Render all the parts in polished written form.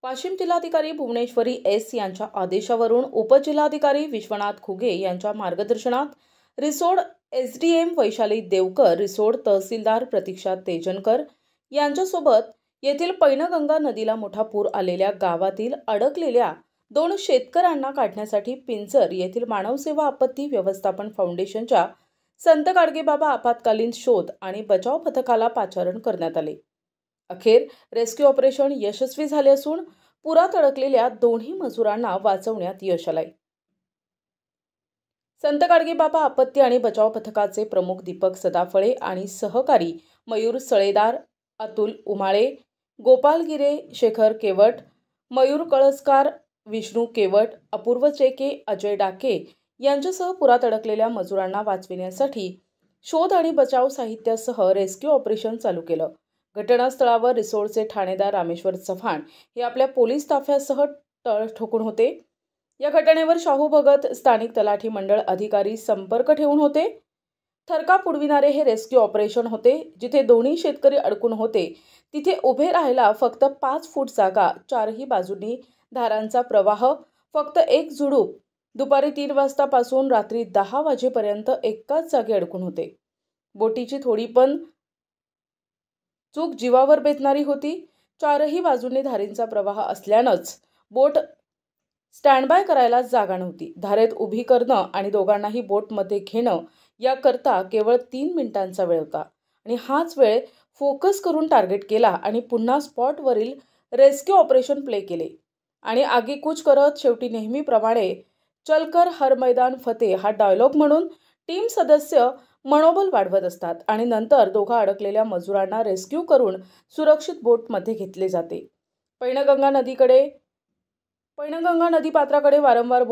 वाशिम जिल्हाधिकारी भुवनेश्वरी एस यांच्या आदेशावरून उपजिल्हाधिकारी विश्वनाथ खुगे यांच्या मार्गदर्शनात रिसोड एसडीएम वैशाली देवकर, रिसोड तहसीलदार प्रतीक्षा तेजनकर यांच्यासोबत येथील पैनगंगा नदीला मोठा पूर आलेल्या गावातील अडकलेल्या 2 शेतकऱ्यांना काढण्यासाठी पिंजर येथील मानवसेवा आपत्ती व्यवस्थापन फाउंडेशनच्या संत गाडगेबाबा आपत्कालीन शोध आणि बचाव पथकाला पाचारण करण्यात आले। अखेर रेस्क्यू ऑपरेशन यशस्वी झाले असून पुरात अडकलेल्या दोन्ही मजुरांना वाचवण्यात यश आले। संत गाडगेबाबा आपत्ती आणि बचाव पथकाचे प्रमुख दीपक सदाफळे आणि सहकारी मयूर सळेदार, अतुल उमाळे, गोपाल गिरे, शेखर केवट, मयूर कळसकार, विष्णू केवट, अपूर्व चेके, अजय डाके यांच्यासह पुरात अडकलेल्या मजुरांना वाचविण्यासाठी शोध आणि बचाव साहित्यासह रेस्क्यू ऑपरेशन चालू केलं। घटनास्थळावर रिसोडचे ठाणेदार रामेश्वर चव्हाण हे आपल्या पोलीस ताफ्यासह तळ ठोकून होते। या घटनेवर शाहू भगत स्थानिक तलाठी मंडळ अधिकारी संपर्क ठेवून होते। थरकाप उडविणारे हे रेस्क्यू ऑपरेशन होते। जिथे दोन्ही शेतकरी अडकून होते तिथे उभे राहायला फक्त 5 फूट जागा, चारही बाजूंनी धारांचा प्रवाह, फक्त एक झुडूप, दुपारी 3 वाजतापासून रात्री 10 वाजेपर्यंत एकाच जागी अडकून होते। बोटीची थोडी पण चूक जीवावर बेतणारी होती। चारही बाजूंनी धारींचा प्रवाह असल्यानंच बोट स्टँड बाय करायला जागा नव्हती। धारेत उभी करणं आणि दोघांनाही बोटमध्ये घेणं याकरता केवळ 3 मिनिटांचा वेळ होता आणि हाच वेळ फोकस करून टार्गेट केला आणि पुन्हा स्पॉटवरील रेस्क्यू ऑपरेशन प्ले केले आणि आगीकूच करत शेवटी नेहमीप्रमाणे चलकर हर मैदान फतेह हा डायलॉग म्हणून टीम सदस्य मनोबल वाढवत असतात आणि नंतर दोघा अडकलेल्या मजुरांना रेस्क्यू करून सुरक्षित बोटमध्ये घेतले जाते। पैनगंगा नदीपात्राकडे वारंवार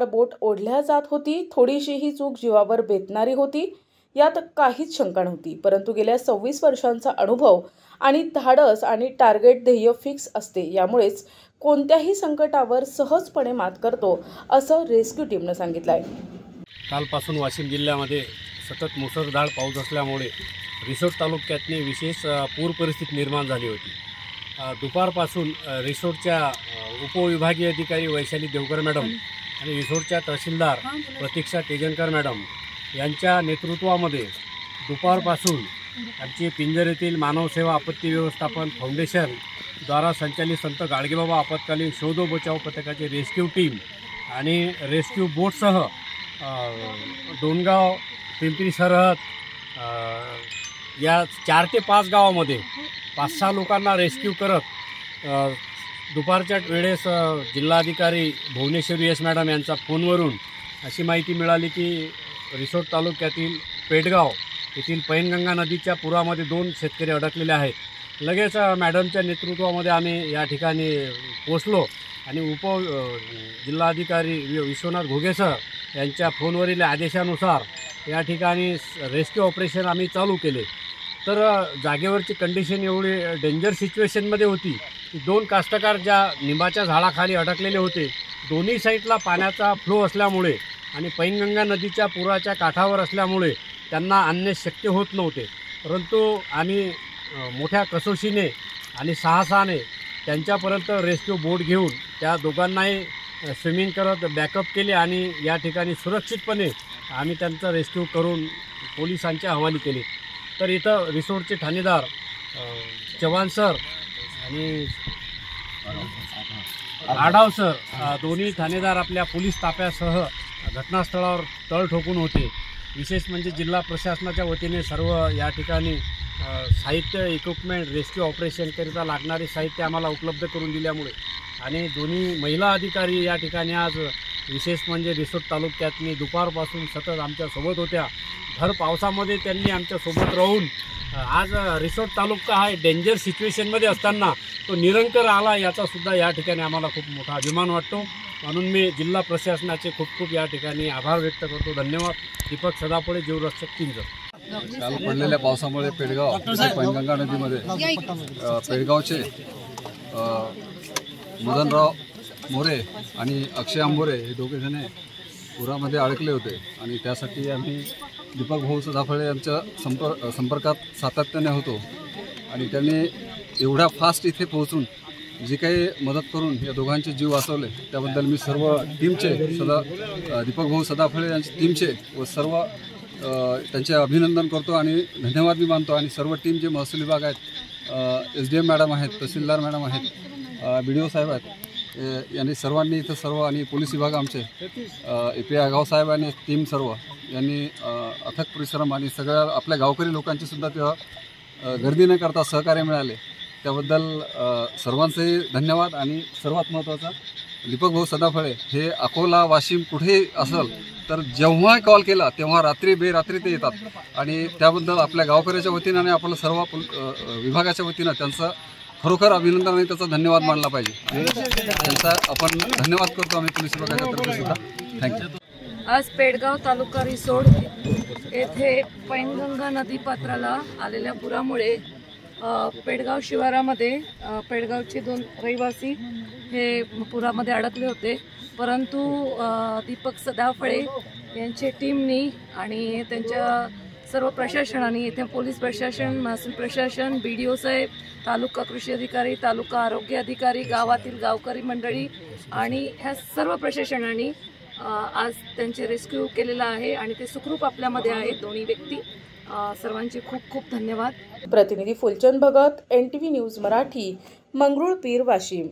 बोट ओढल्या जात होती। थोडीशी ही चूक जीवावर बेतणारी होती, यात काहीच शंका नव्हती। परंतु गेल्या 26 वर्षांचा अनुभव आणि धाडस आणि टार्गेट ध्येय फिक्स असते, यामुळेच कोणत्याही संकटावर सहजपणे मात करतो, असं रेस्क्यू टीमनं सांगितलंय। कालपासून वाशिम जिल्ह्यामध्ये सतत मुसळधार पाऊस असल्यामुळे रिसोड तालुक्यातनी विशेष पूर परिस्थिती निर्माण झाली होती। दुपारपासून रिसोडच्या उपविभागीय अधिकारी वैशाली देवकर मॅडम आणि रिसोडच्या तहसीलदार प्रतीक्षा तेजनकर मॅडम यांच्या नेतृत्वामध्ये दुपारपासून आमची पिंजर येथील मानवसेवा आपत्ती व्यवस्थापन फाउंडेशन द्वारा संचालित संत गाडगेबाबा आपत्कालीन शोध व बचाव पथकाची रेस्क्यू टीम आणि रेस्क्यू बोटसह डोणगाव, पिंपरी सरहद या 4 ते 5 गावामध्ये 5-6 लोकांना रेस्क्यू करत दुपारच्या वेळेस जिल्हाधिकारी भुवनेश्वरी एस मॅडम यांचा फोनवरून अशी माहिती मिळाली की रिसोड तालुक्यातील पेडगाव येथील पैनगंगा नदीच्या पुरामध्ये 2 शेतकरी अडकलेले आहेत। लगेच मॅडमच्या नेतृत्वामध्ये आम्ही या ठिकाणी पोचलो आणि जिल्हाधिकारी विश्वनाथ खुगे सर यांच्या फोनवरील आदेशानुसार या ठिकाणी रेस्क्यू ऑपरेशन आम्ही चालू केले। तर जागेवरची कंडिशन एवढी डेंजर सिच्युएशनमध्ये होती की 2 कास्तकार ज्या निंबाच्या झाडाखाली अडकलेले होते, दोन्ही साईडला पाण्याचा फ्लो असल्यामुळे आणि पैनगंगा नदीच्या पुराच्या काठावर असल्यामुळे त्यांना आणणे शक्य होत नव्हते। परंतु आम्ही मोठ्या कसोशीने आणि साहसाने त्यांच्यापर्यंत रेस्क्यू बोट घेऊन त्या दोघांनाही स्विमिंग करत बॅकअप केले आणि या ठिकाणी सुरक्षितपणे आम्ही त्यांचं रेस्क्यू करून पोलिसांच्या हवाली केले। तर इथं रिसोडचे ठाणेदार चव्हाण सर आणि आढाव सर दोन्ही ठाणेदार आपल्या पोलीस ताफ्यासह घटनास्थळावर तळ ठोकून होते। विशेष म्हणजे जिल्हा प्रशासनाच्या वतीने सर्व या ठिकाणी साहित्य, इक्विपमेंट, रेस्क्यू ऑपरेशनकरिता लागणारे साहित्य आम्हाला उपलब्ध करून दिल्यामुळे आणि दोन्ही महिला अधिकारी या ठिकाणी आज विशेष म्हणजे रिसोड तालुक्यातनी दुपारपासून सतत आमच्यासोबत होत्या। भर पावसामध्ये त्यांनी आमच्यासोबत राहून आज रिसोड तालुका हा डेंजर सिच्युएशनमध्ये असताना तो निरंकर आला, याचासुद्धा या ठिकाणी आम्हाला खूप मोठा अभिमान वाटतो। म्हणून मी जिल्हा प्रशासनाचे खूप या ठिकाणी आभार व्यक्त करतो। धन्यवाद। दीपक सदाफळे, जीवरक्षक पिंजर। काल पडलेल्या पावसामुळे पेडगाव पैनगंगा नदीमध्ये पेडगावचे मदनराव मोरे आणि अक्षय आंबोरे हे दोघे जण पुरामध्ये अडकले होते आणि त्यासाठी आम्ही दीपक भाऊ सदाफळे यांच्या संपर्कात सातत्याने होतो आणि त्यांनी एवढ्या फास्ट इथे पोहोचून जी काही मदत करून या दोघांचे जीव वाचवले त्याबद्दल मी सर्व टीमचे दीपक भाऊ सदाफळे यांच्या टीमचे व सर्व त्यांचे अभिनंदन करतो आणि धन्यवाद मी मानतो. आणि सर्व टीम जे महसूल विभाग आहेत, SDM मॅडम आहेत, तहसीलदार मॅडम आहेत, BDO साहेब आहेत, यांनी सर्वांनी इथं सर्व आणि पोलीस विभाग आमचे API आगाव साहेब आणि टीम सर्व यांनी अथक परिश्रम आणि सगळ्या आपल्या गावकरी लोकांचे सुद्धा तेव्हा गर्दी न करता सहकार्य मिळाले त्याबद्दल सर्वांचेही धन्यवाद. आणि सर्वात महत्त्वाचा दीपक भाऊ सदाफळे हे अकोला वाशिम कुठेही असेल तर जेव्हा कॉल केला तेव्हा रात्री बेरात्री ते येतात आणि त्याबद्दल आपल्या गावकऱ्याच्या वतीनं आणि आपल्या सर्व विभागाच्या वतीनं त्यांचं खरोखर अभिनंदन आणि त्याचा धन्यवाद मानला पाहिजे. त्यांचा आपण धन्यवाद करतो आम्ही पोलीस विभागाच्या तर्फे सुद्धा. थँक्यू. आज पेडगाव तालुका रिसोड येथे पैनगंगा नदीपात्राला आलेल्या पुरामुळे पेडगाव शिवारामध्ये पेडगावचे 2 रहिवासी हे पुरामध्ये अडकले होते. परंतु दीपक सदाफळे यांच्या टीमनी आणि त्यांच्या सर्व प्रशासनाने इथे पोलीस प्रशासन, महसूल प्रशासन, BDO साहेब, तालुका कृषी अधिकारी, तालुका आरोग्य अधिकारी, गावातील गावकरी मंडळी आणि ह्या सर्व प्रशासनाने आज त्यांचे रेस्क्यू केलेला आहे आणि ते सुखरूप आपल्यामध्ये आहेत दोन्ही व्यक्ती. सर्वांचे खूप खूप धन्यवाद. प्रतिनिधी फुलचंद भगत, NTV न्यूज मराठी, मंगरुळपीर, वाशिम.